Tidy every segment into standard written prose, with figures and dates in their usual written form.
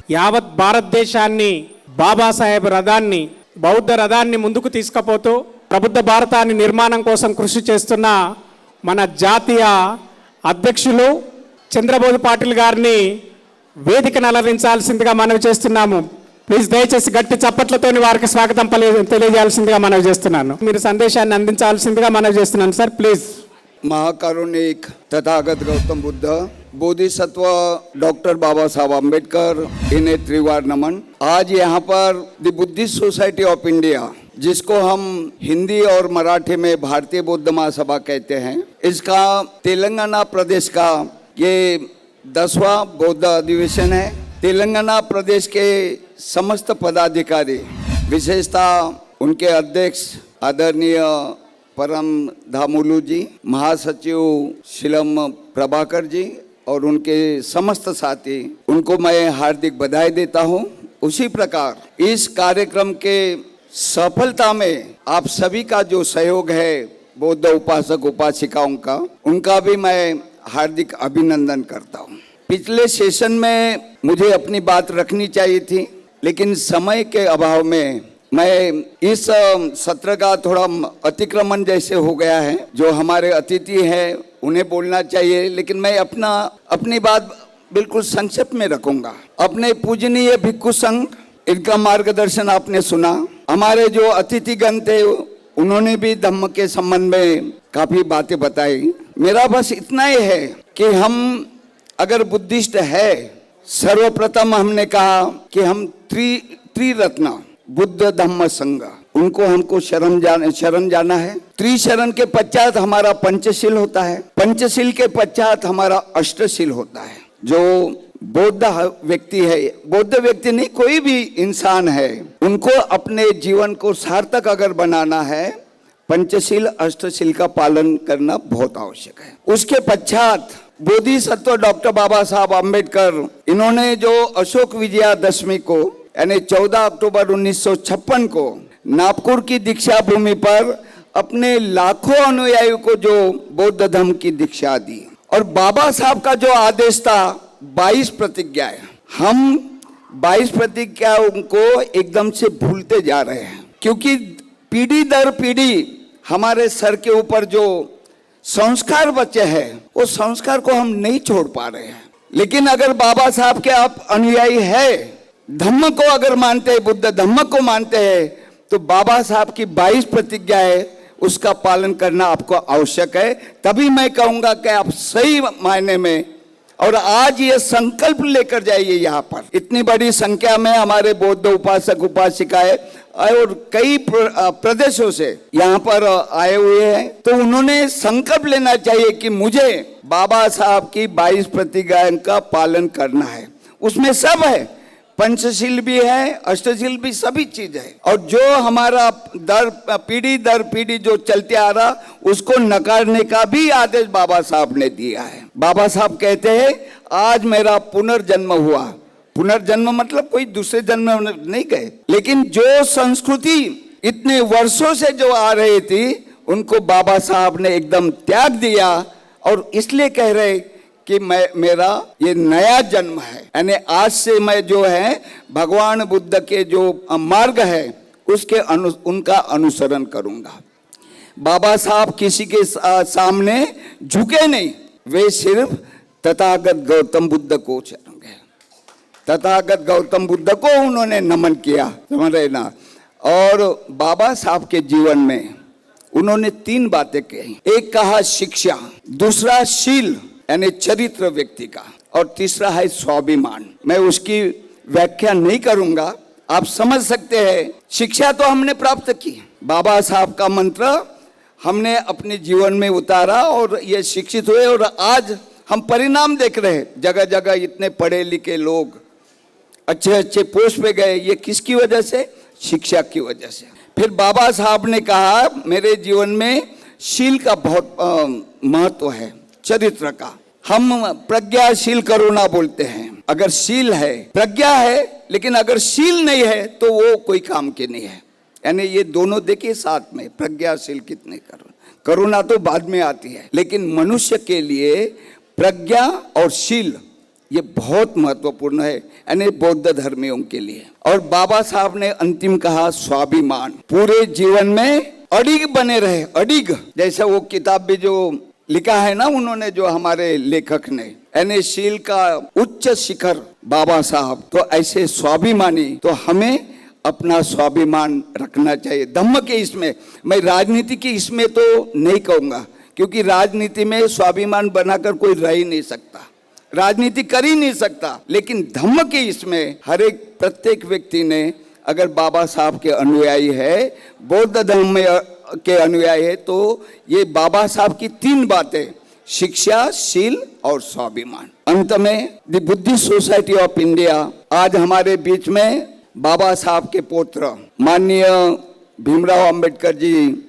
యావత్ భారతదేశాన్ని బాబాసాహెబ్ రథాన్ని బౌద్ధ రథాన్ని ముందుకు తీసుకుపోతూ ప్రబుద్ధ భారతాన్ని నిర్మాణం కోసం కృషి చేస్తున్న మన జాతీయ అధ్యక్షులు చంద్రబోధు పాటిల్ గారిని వేదికను అలరించాల్సిందిగా మనవి చేస్తున్నాము. ప్లీజ్ దయచేసి గట్టి చప్పట్లతోని వారికి స్వాగతం తెలియజేయాల్సిందిగా మనవి చేస్తున్నాను. మీరు సందేశాన్ని అందించాల్సిందిగా మనవి చేస్తున్నాను సార్. ప్లీజ్. महाकारुणिक तथागत गौतम बुद्ध, बोधिसत्व डॉक्टर बाबा साहब अम्बेडकर, इन्हें त्रिवार नमन। आज यहाँ पर the Buddhist society of India, जिसको हम हिंदी और मराठी में भारतीय बौद्ध महासभा कहते हैं, इसका तेलंगाना प्रदेश का ये 10वां बौद्ध अधिवेशन है। तेलंगाना प्रदेश के समस्त पदाधिकारी, विशेषतः उनके अध्यक्ष आदरणीय परम धामुलू जी, महासचिव शिलम प्रभाकर जी और उनके समस्त साथी, उनको मैं हार्दिक बधाई देता हूं। उसी प्रकार इस कार्यक्रम के सफलता में आप सभी का जो सहयोग है, बौद्ध उपासक उपासिकाओं का, उनका भी मैं हार्दिक अभिनंदन करता हूं। पिछले सेशन में मुझे अपनी बात रखनी चाहिए थी, लेकिन समय के अभाव में मैं इस सत्र का थोड़ा अतिक्रमण जैसे हो गया है। जो हमारे अतिथि हैं उन्हें बोलना चाहिए, लेकिन मैं अपनी बात बिल्कुल संक्षेप में रखूंगा। अपने पूजनीय भिक्षु संघ, इनका मार्गदर्शन आपने सुना। हमारे जो अतिथिगण थे उन्होंने भी धम्म के संबंध में काफी बातें बताई। मेरा बस इतना ही है कि हम अगर बुद्धिस्ट है, सर्वप्रथम हमने कहा कि हम त्रिरत्न बुद्ध धम्म संघ, उनको हमको शरण जाना है। त्रिशरण के पश्चात हमारा पंचशील होता है, पंचशील के पश्चात हमारा अष्टशील होता है। जो बौद्ध व्यक्ति है, बौद्ध व्यक्ति नहीं, कोई भी इंसान है, उनको अपने जीवन को सार्थक अगर बनाना है, पंचशील अष्टशील का पालन करना बहुत आवश्यक है। उसके पश्चात बोधिसत्व डॉक्टर बाबा साहब अम्बेडकर, इन्होंने जो अशोक विजयादशमी को यानी 14 अक्टूबर 1956 को नागपुर की दीक्षा भूमि पर अपने लाखों अनुयायियों को जो बौद्ध धर्म की दीक्षा दी, और बाबा साहब का जो आदेश था 22 प्रतिज्ञाएं, हम 22 प्रतिज्ञाओं को एकदम से भूलते जा रहे हैं, क्योंकि पीढ़ी दर पीढ़ी हमारे सर के ऊपर जो संस्कार बचे हैं वो संस्कार को हम नहीं छोड़ पा रहे हैं। लेकिन अगर बाबा साहब के आप अनुयायी है, धम्म को अगर मानते हैं, बुद्ध धम्म को मानते हैं, तो बाबा साहब की 22 प्रतिज्ञाएं, उसका पालन करना आपको आवश्यक है। तभी मैं कहूंगा कि आप सही मायने में, और आज ये संकल्प लेकर जाइए। यहाँ पर इतनी बड़ी संख्या में हमारे बौद्ध उपासक उपासिकाएं और कई प्रदेशों से यहाँ पर आए हुए हैं, तो उन्होंने संकल्प लेना चाहिए कि मुझे बाबा साहब की 22 प्रतिज्ञाओं का पालन करना है। उसमें सब है, पंचशील भी है, अष्टशील भी, सभी चीज है। और जो हमारा पीढ़ी दर पीढ़ी जो चलते आ रहा, उसको नकारने का भी आदेश बाबा साहब ने दिया है। बाबा साहब कहते हैं आज मेरा पुनर्जन्म हुआ। पुनर्जन्म मतलब कोई दूसरे जन्म नहीं गए, लेकिन जो संस्कृति इतने वर्षों से जो आ रही थी, उनको बाबा साहब ने एकदम त्याग दिया, और इसलिए कह रहे कि मेरा ये नया जन्म है, यानी आज से मैं जो है भगवान बुद्ध के जो मार्ग है उसके उनका अनुसरण करूंगा। बाबा साहब किसी के सामने झुके नहीं, वे सिर्फ तथागत गौतम बुद्ध को शरण गए। तथागत गौतम बुद्ध को उन्होंने नमन किया, समझ रहे ना। और बाबा साहब के जीवन में उन्होंने 3 बातें कही। एक कहा शिक्षा, दूसरा शील यानी चरित्र व्यक्ति का, और तीसरा है स्वाभिमान। मैं उसकी व्याख्या नहीं करूंगा, आप समझ सकते हैं। शिक्षा तो हमने प्राप्त की, बाबा साहब का मंत्र हमने अपने जीवन में उतारा और ये शिक्षित हुए, और आज हम परिणाम देख रहे हैं। जगह जगह इतने पढ़े लिखे लोग अच्छे अच्छे पोस्ट पे गए, ये किसकी वजह से? शिक्षा की वजह से। फिर बाबा साहब ने कहा मेरे जीवन में शील का बहुत महत्व है, चरित्र का। हम प्रज्ञाशील करुणा बोलते हैं। अगर शील है, प्रज्ञा है, लेकिन अगर शील नहीं है तो वो कोई काम की नहीं है। यानी ये दोनों देखिए साथ में, प्रज्ञाशील कितने करुणा तो बाद में आती है, लेकिन मनुष्य के लिए प्रज्ञा और शील ये बहुत महत्वपूर्ण है, यानी बौद्ध धर्मियों के लिए। और बाबा साहब ने अंतिम कहा स्वाभिमान, पूरे जीवन में अडिग बने रहे, अडिग, जैसे वो किताब भी जो लिखा है ना उन्होंने, जो हमारे लेखक ने, यानी शील का उच्च शिखर बाबा साहब, तो ऐसे स्वाभिमानी, तो हमें अपना स्वाभिमान रखना चाहिए धम्म के इसमें। मैं राजनीति की इसमें तो नहीं कहूंगा, क्योंकि राजनीति में स्वाभिमान बनाकर कोई रह ही नहीं सकता, राजनीति कर ही नहीं सकता। लेकिन धम्म के इसमें हर एक प्रत्येक व्यक्ति ने अगर बाबा साहब के अनुयायी है, बौद्ध धर्म में के अनुयायी है, तो ये बाबा साहब की 3 बातें, शिक्षा, शील और स्वाभिमान। अंत में the Buddhist society of India आज हमारे बीच में बाबा साहब के पुत्र माननीय भीमराव अंबेडकर जी,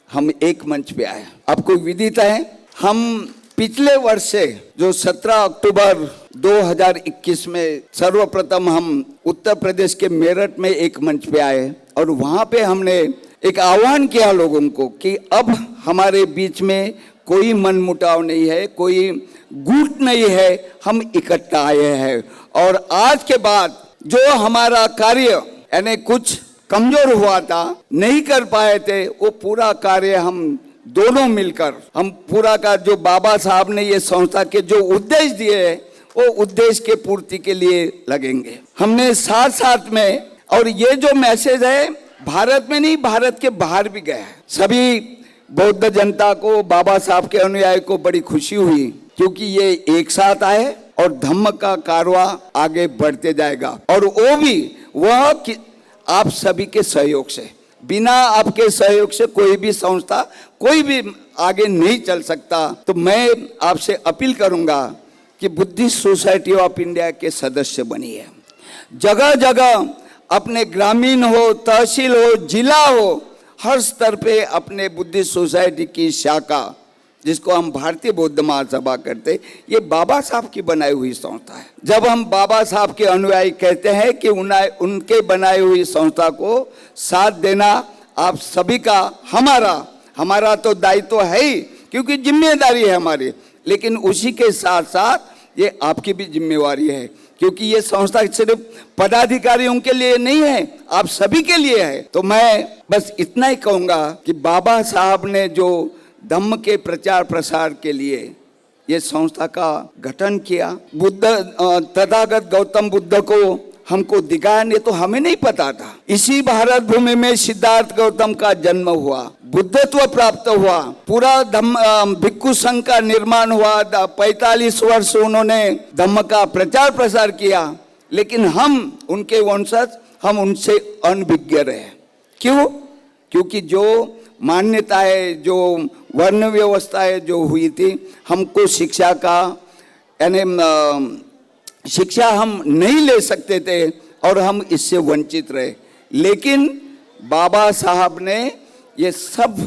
हम एक मंच पे आए। आपको विदित है, हम पिछले वर्ष से जो 17 अक्टूबर 2021 में सर्वप्रथम हम उत्तर प्रदेश के मेरठ में एक मंच पे आए, और वहां पे हमने एक आह्वान किया लोगों को कि अब हमारे बीच में कोई मनमुटाव नहीं है, कोई गुट नहीं है, हम इकट्ठा आए हैं। और आज के बाद जो हमारा कार्य यानी कुछ कमजोर हुआ था, नहीं कर पाए थे, वो पूरा कार्य हम दोनों मिलकर, हम पूरा का जो बाबा साहब ने ये संस्था के जो उद्देश्य दिए हैं, वो उद्देश्य के पूर्ति के लिए लगेंगे। हमने साथ साथ में, और ये जो मैसेज है भारत में नहीं, भारत के बाहर भी गया है। सभी बौद्ध जनता को, बाबा साहब के अनुयायी को बड़ी खुशी हुई, क्योंकि ये एक साथ आए और धम्म का कारवा आगे बढ़ते जाएगा। और वो भी वह आप सभी के सहयोग से, बिना आपके सहयोग से कोई भी संस्था, कोई भी आगे नहीं चल सकता। तो मैं आपसे अपील करूंगा कि बुद्धिस्ट सोसाइटी ऑफ इंडिया के सदस्य बनिए। जगह जगह अपने ग्रामीण हो, तहसील हो, जिला हो, हर स्तर पे अपने बुद्धिस्ट सोसाइटी की शाखा, जिसको हम भारतीय बौद्ध महासभा करते, ये बाबा साहब की बनाई हुई संस्था है। जब हम बाबा साहब के अनुयायी कहते हैं कि उनके बनाई हुई संस्था को साथ देना आप सभी का, हमारा तो दायित्व है ही, क्योंकि जिम्मेदारी है हमारी, लेकिन उसी के साथ साथ ये आपकी भी जिम्मेवारी है, क्योंकि ये संस्था सिर्फ पदाधिकारियों के लिए नहीं है, आप सभी के लिए है। तो मैं बस इतना ही कहूँगा कि बाबा साहब ने जो धम्म के प्रचार प्रसार के लिए ये संस्था का गठन किया, बुद्ध तथागत गौतम बुद्ध को हमको दिखाया, नहीं तो हमें नहीं पता था। इसी भारत भूमि में सिद्धार्थ गौतम का जन्म हुआ, बुद्धत्व प्राप्त हुआ, पूरा धम्म भिक्षु संघ का निर्माण हुआ, 45 वर्ष उन्होंने धम्म का प्रचार प्रसार किया, लेकिन हम उनके वंशज, हम उनसे अनभिज्ञ रहे। क्यों? क्योंकि जो मान्यता है, जो वर्ण व्यवस्था है जो हुई थी, हमको शिक्षा का यानी शिक्षा हम नहीं ले सकते थे और हम इससे वंचित रहे। लेकिन बाबा साहब ने ये सब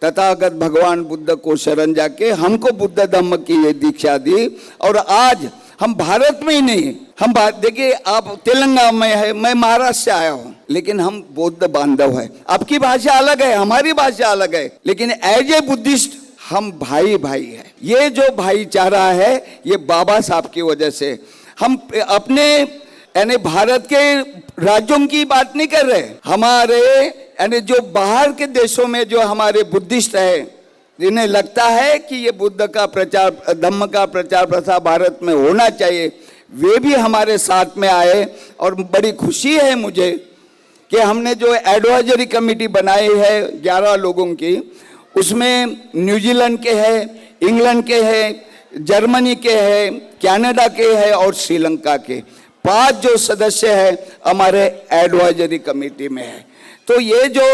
तथागत भगवान बुद्ध को शरण जाके हमको बुद्ध धम्म की ये दीक्षा दी। और आज हम भारत में ही नहीं, हम देखिए, आप तेलंगाना में है, मैं महाराष्ट्र से आया हूँ, लेकिन हम बौद्ध बांधव है। आपकी भाषा अलग है, हमारी भाषा अलग है, लेकिन एज ए बुद्धिस्ट हम भाई भाई है। ये जो भाईचारा है ये बाबा साहब की वजह से। हम अपने यानी भारत के राज्यों की बात नहीं कर रहे, हमारे यानी जो बाहर के देशों में जो हमारे बुद्धिस्ट है, जिन्हें लगता है कि ये बुद्ध का प्रचार, धम्म का प्रचार प्रसार भारत में होना चाहिए, वे भी हमारे साथ में आए। और बड़ी खुशी है मुझे कि हमने जो एडवाइजरी कमेटी बनाई है 11 लोगों की, उसमें न्यूजीलैंड के हैं, इंग्लैंड के हैं, जर्मनी के हैं, कनाडा के हैं और श्रीलंका के 5 जो सदस्य हैं हमारे एडवाइजरी कमेटी में है। तो ये जो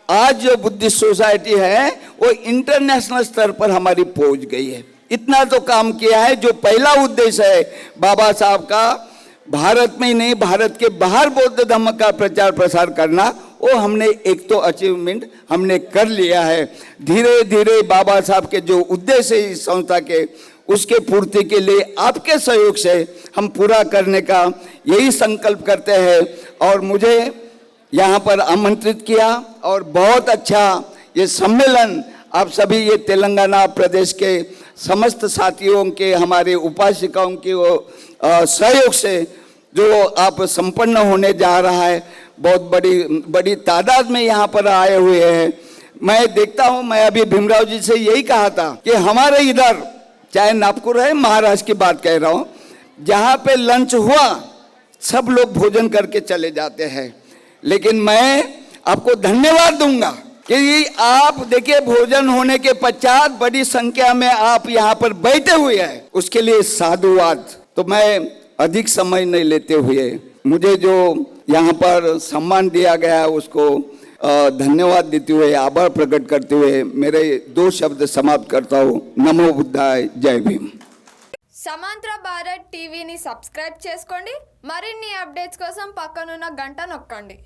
आज जो बुद्धिस्ट सोसाइटी है वो इंटरनेशनल स्तर पर हमारी पहुंच गई है। इतना तो काम किया है। जो पहला उद्देश्य है बाबा साहब का, भारत में ही नहीं भारत के बाहर बौद्ध धर्म का प्रचार प्रसार करना, वो हमने एक तो अचीवमेंट हमने कर लिया है। धीरे धीरे बाबा साहब के जो उद्देश्य है इस संस्था के, उसके पूर्ति के लिए आपके सहयोग से हम पूरा करने का यही संकल्प करते हैं। और मुझे यहाँ पर आमंत्रित किया और बहुत अच्छा ये सम्मेलन आप सभी, ये तेलंगाना प्रदेश के समस्त साथियों के, हमारे उपासिकाओं के सहयोग से जो आप संपन्न होने जा रहा है, बहुत बड़ी तादाद में यहाँ पर आए हुए हैं। मैं देखता हूँ, मैं अभी भीमराव जी से यही कहा था कि हमारे इधर, चाहे नागपुर है, महाराष्ट्र की बात कह रहा हूँ, जहाँ पे लंच हुआ सब लोग भोजन करके चले जाते हैं, लेकिन मैं आपको धन्यवाद दूंगा कि आप देखिए भोजन होने के पश्चात बड़ी संख्या में आप यहाँ पर बैठे हुए हैं, उसके लिए साधुवाद। तो मैं अधिक समय नहीं लेते हुए, मुझे जो यहाँ पर सम्मान दिया गया है उसको धन्यवाद देते हुए, आभार प्रकट करते हुए मेरे 2 शब्द समाप्त करता हूँ। नमो बुद्धाय, जय भीम। సమాంతర భారత్ టీవీని సబ్స్క్రైబ్ చేసుకోండి. మరిన్ని అప్డేట్స్ కోసం పక్కనున్న గంట నొక్కండి.